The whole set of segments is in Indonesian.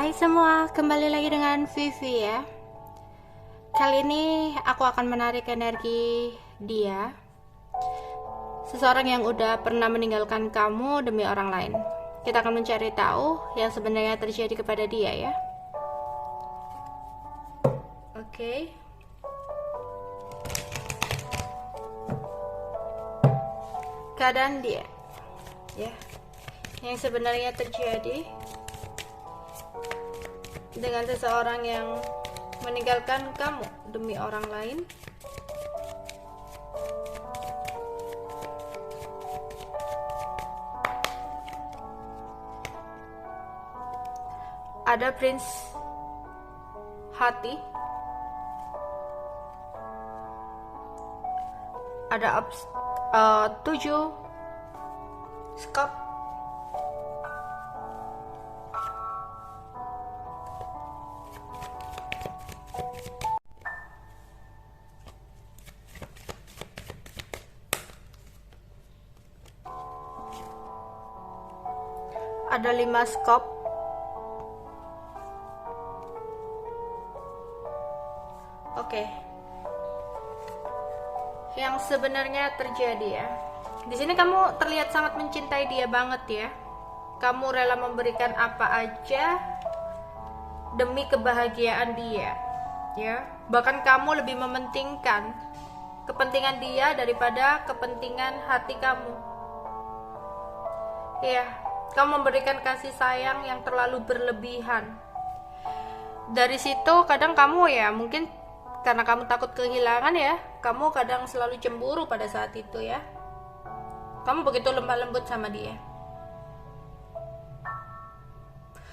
Hai semua, kembali lagi dengan Vivi ya. Kali ini aku akan menarik energi dia, seseorang yang udah pernah meninggalkan kamu demi orang lain. Kita akan mencari tahu yang sebenarnya terjadi kepada dia ya. Oke. Keadaan dia ya. Yang sebenarnya terjadi dengan seseorang yang meninggalkan kamu demi orang lain. Ada Prince Hati, ada 7 Cup, ada 5 Cup, oke. Yang sebenarnya terjadi ya. Di sini kamu terlihat sangat mencintai dia banget ya. Kamu rela memberikan apa aja demi kebahagiaan dia. Ya, bahkan kamu lebih mementingkan kepentingan dia daripada kepentingan hati kamu. Ya, kamu memberikan kasih sayang yang terlalu berlebihan. Dari situ kadang kamu ya, mungkin karena kamu takut kehilangan ya, kamu kadang selalu cemburu pada saat itu ya. Kamu begitu lemah lembut sama dia.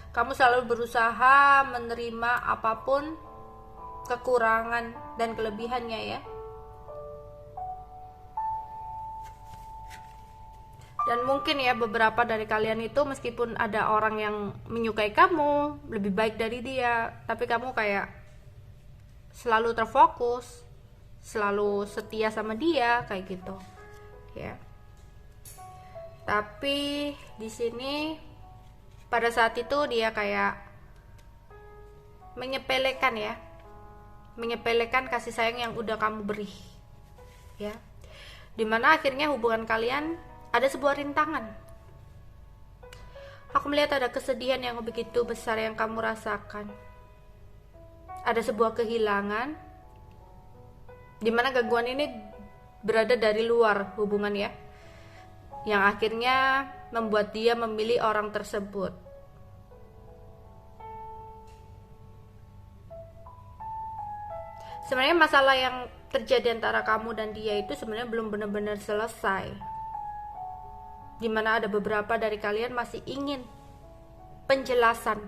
Kamu selalu berusaha menerima apapun kekurangan dan kelebihannya ya. Dan mungkin ya beberapa dari kalian itu meskipun ada orang yang menyukai kamu lebih baik dari dia, tapi kamu kayak selalu terfokus, selalu setia sama dia kayak gitu ya. Tapi di sini pada saat itu dia kayak menyepelekan kasih sayang yang udah kamu beri ya, dimana akhirnya hubungan kalian ada sebuah rintangan. Aku melihat ada kesedihan yang begitu besar yang kamu rasakan, ada sebuah kehilangan, dimana gangguan ini berada dari luar hubungan ya, yang akhirnya membuat dia memilih orang tersebut. Sebenarnya masalah yang terjadi antara kamu dan dia itu sebenarnya belum benar-benar selesai, dimana ada beberapa dari kalian masih ingin penjelasan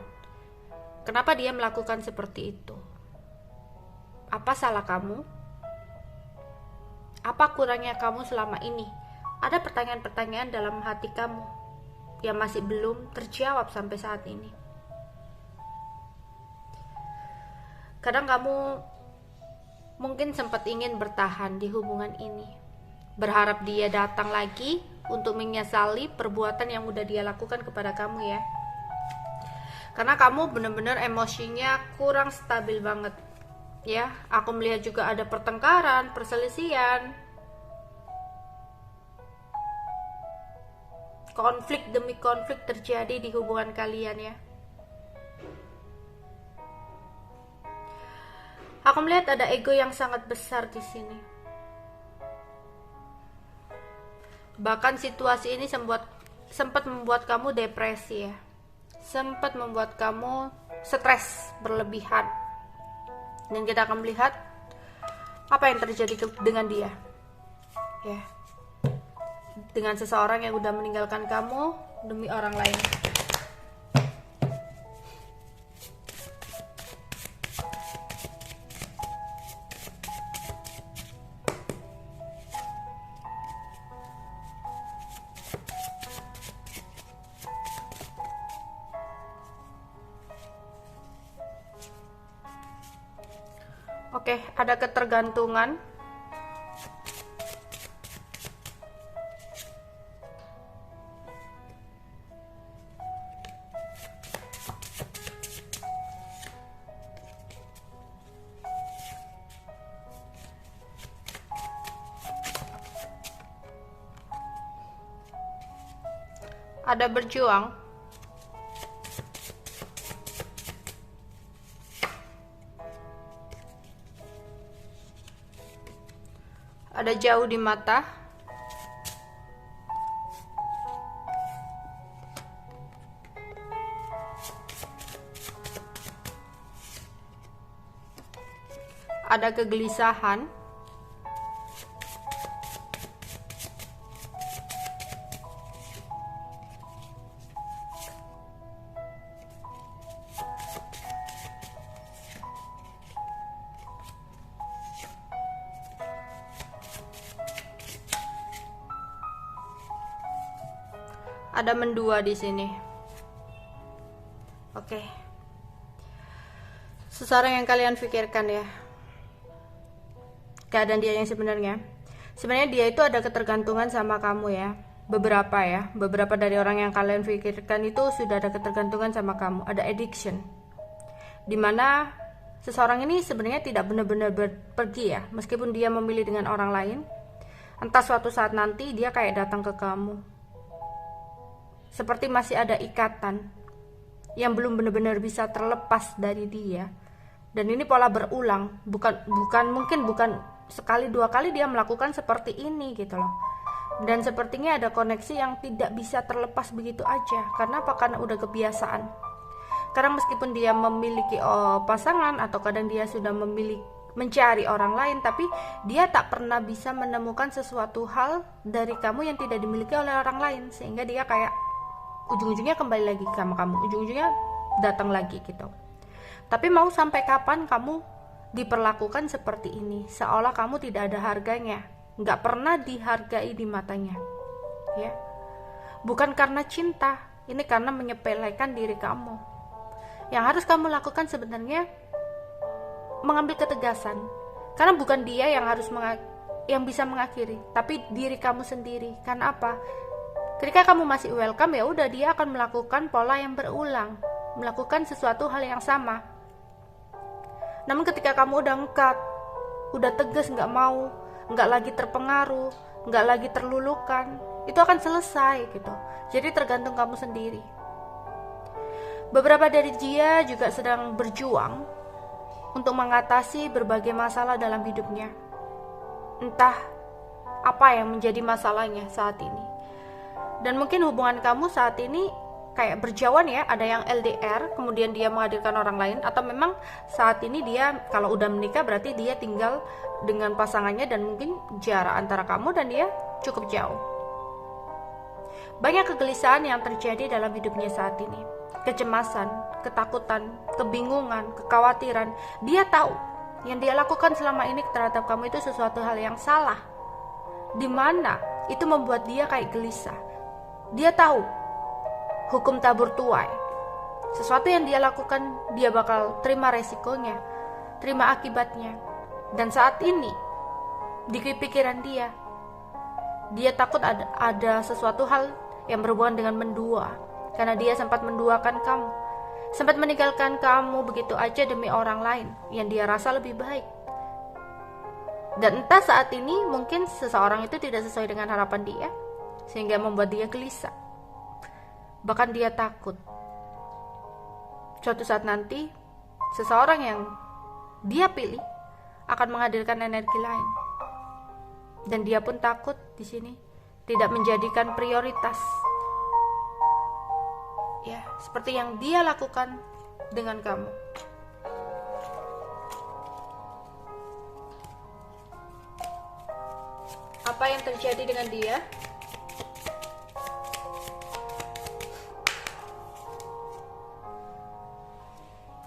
kenapa dia melakukan seperti itu. Apa salah kamu? Apa kurangnya kamu selama ini? Ada pertanyaan-pertanyaan dalam hati kamu yang masih belum terjawab sampai saat ini. Kadang kamu mungkin sempat ingin bertahan di hubungan ini, berharap dia datang lagi untuk menyesali perbuatan yang udah dia lakukan kepada kamu ya. Karena kamu benar-benar emosinya kurang stabil banget ya. Aku melihat juga ada pertengkaran, perselisihan, konflik demi konflik terjadi di hubungan kalian ya. Aku melihat ada ego yang sangat besar di sini. Bahkan situasi ini sempat membuat kamu depresi ya. Sempat membuat kamu stres berlebihan. Dan kita akan melihat apa yang terjadi dengan dia. Ya. Dengan seseorang yang udah meninggalkan kamu demi orang lain. Oke, ada ketergantungan. Ada berjuang. Ada jauh di mata. Ada kegelisahan. Ada mendua di sini. Oke. Seseorang yang kalian pikirkan ya. Keadaan dia yang sebenarnya. Sebenarnya dia itu ada ketergantungan sama kamu ya. Beberapa dari orang yang kalian pikirkan itu sudah ada ketergantungan sama kamu. Ada addiction. Dimana seseorang ini sebenarnya tidak benar-benar pergi ya. Meskipun dia memilih dengan orang lain. Entah suatu saat nanti dia kayak datang ke kamu. Seperti masih ada ikatan yang belum benar-benar bisa terlepas dari dia. Dan ini pola berulang, bukan sekali dua kali dia melakukan seperti ini gitu loh. Dan sepertinya ada koneksi yang tidak bisa terlepas begitu aja. Karena apa? Karena udah kebiasaan. Karena meskipun dia memiliki pasangan atau kadang dia sudah mencari orang lain, tapi dia tak pernah bisa menemukan sesuatu hal dari kamu yang tidak dimiliki oleh orang lain, sehingga dia kayak ujung-ujungnya kembali lagi sama kamu, ujung-ujungnya datang lagi gitu. Tapi mau sampai kapan kamu diperlakukan seperti ini, seolah kamu tidak ada harganya, nggak pernah dihargai di matanya, ya? Bukan karena cinta, ini karena menyepelekan diri kamu. Yang harus kamu lakukan sebenarnya mengambil ketegasan, karena bukan dia yang harus yang bisa mengakhiri, tapi diri kamu sendiri. Karena apa? Ketika kamu masih welcome, ya udah dia akan melakukan pola yang berulang, melakukan sesuatu hal yang sama. Namun ketika kamu udah ngekat, udah tegas nggak mau, nggak lagi terpengaruh, nggak lagi terlulukan, itu akan selesai gitu. Jadi tergantung kamu sendiri. Beberapa dari dia juga sedang berjuang untuk mengatasi berbagai masalah dalam hidupnya. Entah apa yang menjadi masalahnya saat ini. Dan mungkin hubungan kamu saat ini kayak berjauhan ya, ada yang LDR, kemudian dia menghadirkan orang lain, atau memang saat ini dia kalau udah menikah berarti dia tinggal dengan pasangannya dan mungkin jarak antara kamu dan dia cukup jauh. Banyak kegelisahan yang terjadi dalam hidupnya saat ini. Kecemasan, ketakutan, kebingungan, kekhawatiran. Dia tahu yang dia lakukan selama ini terhadap kamu itu sesuatu hal yang salah. Dimana itu membuat dia kayak gelisah. Dia tahu hukum tabur tuai. Sesuatu yang dia lakukan, dia bakal terima resikonya, terima akibatnya. Dan saat ini di pikiran dia takut ada sesuatu hal yang berhubungan dengan mendua. Karena dia sempat menduakan kamu, sempat meninggalkan kamu begitu aja demi orang lain yang dia rasa lebih baik. Dan entah saat ini mungkin seseorang itu tidak sesuai dengan harapan dia, sehingga membuat dia gelisah. Bahkan dia takut suatu saat nanti seseorang yang dia pilih akan menghadirkan energi lain. Dan dia pun takut di sini tidak menjadikan prioritas. Ya, seperti yang dia lakukan dengan kamu. Apa yang terjadi dengan dia?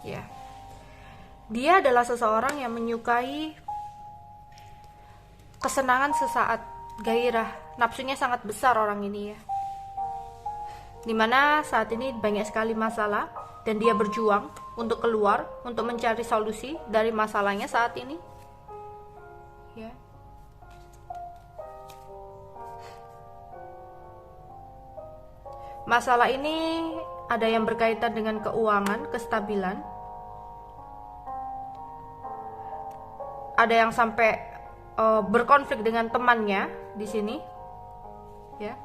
Ya. Dia adalah seseorang yang menyukai kesenangan sesaat, gairah, nafsunya sangat besar orang ini ya. Dimana saat ini banyak sekali masalah dan dia berjuang untuk keluar, untuk mencari solusi dari masalahnya saat ini. Ya. Masalah ini ada yang berkaitan dengan keuangan, kestabilan. Ada yang sampai berkonflik dengan temannya di sini. Ya.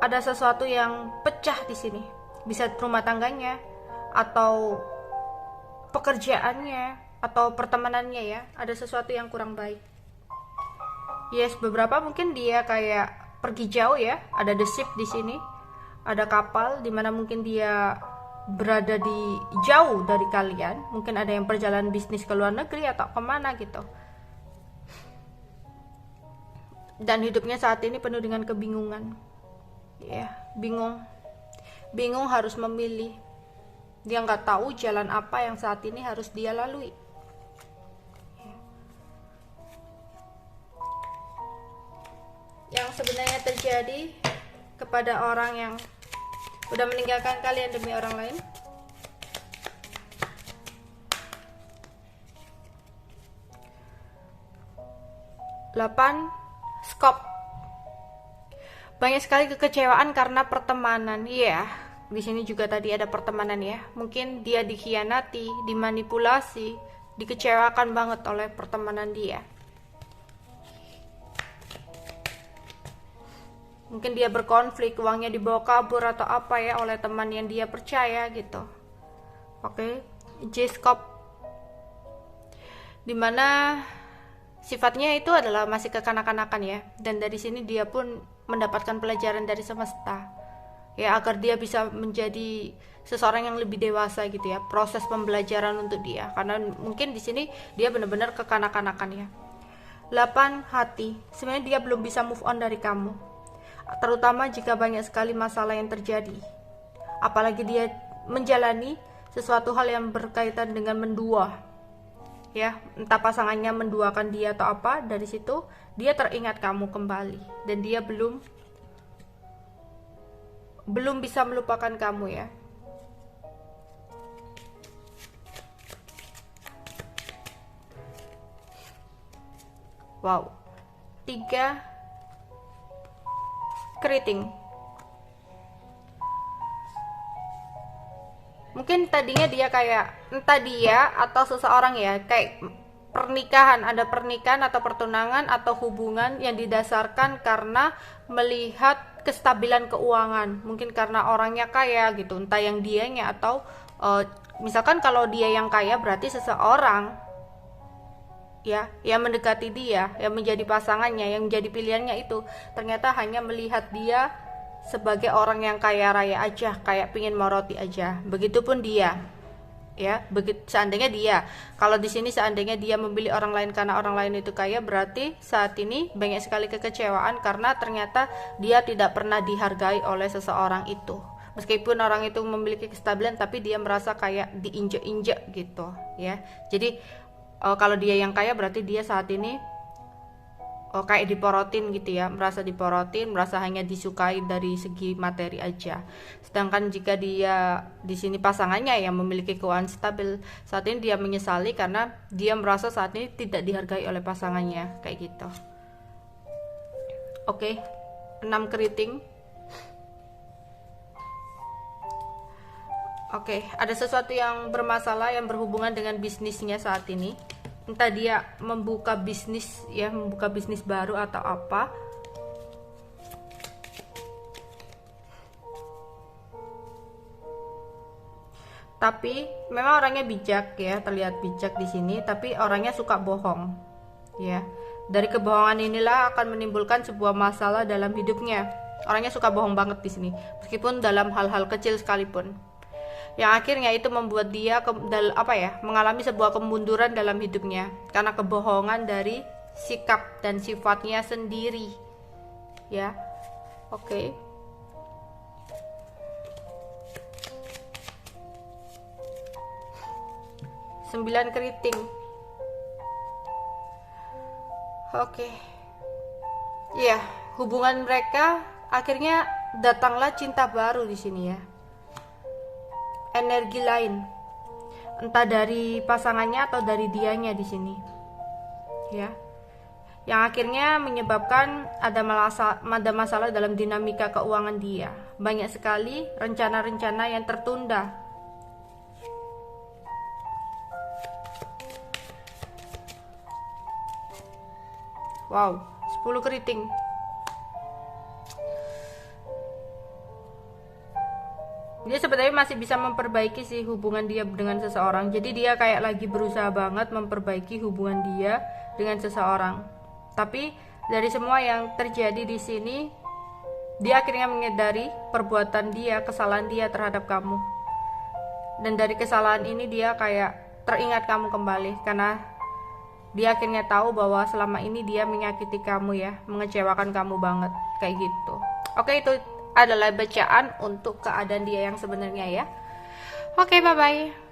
ada sesuatu yang pecah di sini. Bisa rumah tangganya, atau pekerjaannya, atau pertemanannya ya. Ada sesuatu yang kurang baik. Yes, beberapa mungkin dia kayak pergi jauh ya. Ada the ship di sini. Ada kapal di mana mungkin dia berada di jauh dari kalian. Mungkin ada yang perjalanan bisnis ke luar negeri atau kemana gitu. Dan hidupnya saat ini penuh dengan kebingungan. Ya, bingung harus memilih. Dia nggak tahu jalan apa yang saat ini harus dia lalui. Yang sebenarnya terjadi kepada orang yang udah meninggalkan kalian demi orang lain. Delapan, skop. Banyak sekali kekecewaan karena pertemanan. Iya, di sini juga tadi ada pertemanan ya. Mungkin dia dikhianati, dimanipulasi, dikecewakan banget oleh pertemanan dia. Mungkin dia berkonflik, uangnya dibawa kabur atau apa ya oleh teman yang dia percaya gitu. Oke, J-skop. Dimana sifatnya itu adalah masih kekanak-kanakan ya. Dan dari sini dia pun mendapatkan pelajaran dari semesta. Ya, agar dia bisa menjadi seseorang yang lebih dewasa gitu ya. Proses pembelajaran untuk dia. Karena mungkin di sini dia benar-benar kekanak-kanakan ya. 8, hati. Sebenarnya dia belum bisa move on dari kamu. Terutama jika banyak sekali masalah yang terjadi. Apalagi dia menjalani sesuatu hal yang berkaitan dengan mendua. Ya, entah pasangannya menduakan dia atau apa, dari situ dia teringat kamu kembali dan dia belum bisa melupakan kamu ya. Wow. 3, keriting. Mungkin tadinya dia kayak entah dia atau seseorang ya, kayak pernikahan, ada pernikahan atau pertunangan atau hubungan yang didasarkan karena melihat kestabilan keuangan. Mungkin karena orangnya kaya gitu, entah yang dianya atau misalkan kalau dia yang kaya berarti seseorang ya yang mendekati dia, yang menjadi pasangannya, yang menjadi pilihannya itu ternyata hanya melihat dia sebagai orang yang kaya raya aja, kayak pingin moroti aja. Begitupun dia ya, seandainya dia, kalau di sini seandainya dia memilih orang lain karena orang lain itu kaya, berarti saat ini banyak sekali kekecewaan karena ternyata dia tidak pernah dihargai oleh seseorang itu. Meskipun orang itu memiliki kestabilan, tapi dia merasa kayak diinjek-injek gitu ya. Jadi kalau dia yang kaya berarti dia saat ini kayak diporotin gitu ya, merasa diporotin, merasa hanya disukai dari segi materi aja. Sedangkan jika dia di sini pasangannya yang memiliki keuangan stabil, saat ini dia menyesali karena dia merasa saat ini tidak dihargai oleh pasangannya kayak gitu. Oke, 6 keriting. Oke, ada sesuatu yang bermasalah yang berhubungan dengan bisnisnya saat ini. Entah dia membuka bisnis ya, membuka bisnis baru atau apa. Tapi memang orangnya bijak ya, terlihat bijak di sini, tapi orangnya suka bohong. Ya. Dari kebohongan inilah akan menimbulkan sebuah masalah dalam hidupnya. Orangnya suka bohong banget di sini, meskipun dalam hal-hal kecil sekalipun. Yang akhirnya itu membuat dia mengalami sebuah kemunduran dalam hidupnya karena kebohongan dari sikap dan sifatnya sendiri ya. Oke. Sembilan keriting. Oke. Iya, hubungan mereka akhirnya datanglah cinta baru di sini ya. Energi lain, entah dari pasangannya atau dari dianya di sini, ya, yang akhirnya menyebabkan ada masalah dalam dinamika keuangan dia. Banyak sekali rencana-rencana yang tertunda. Wow, 10 keriting. Dia sebenarnya masih bisa memperbaiki sih hubungan dia dengan seseorang. Jadi dia kayak lagi berusaha banget memperbaiki hubungan dia dengan seseorang. Tapi dari semua yang terjadi di sini, dia akhirnya menyadari perbuatan dia, kesalahan dia terhadap kamu. Dan dari kesalahan ini dia kayak teringat kamu kembali, karena dia akhirnya tahu bahwa selama ini dia menyakiti kamu ya, mengecewakan kamu banget, kayak gitu. Oke, itu adalah bacaan untuk keadaan dia yang sebenarnya ya. Oke, bye bye.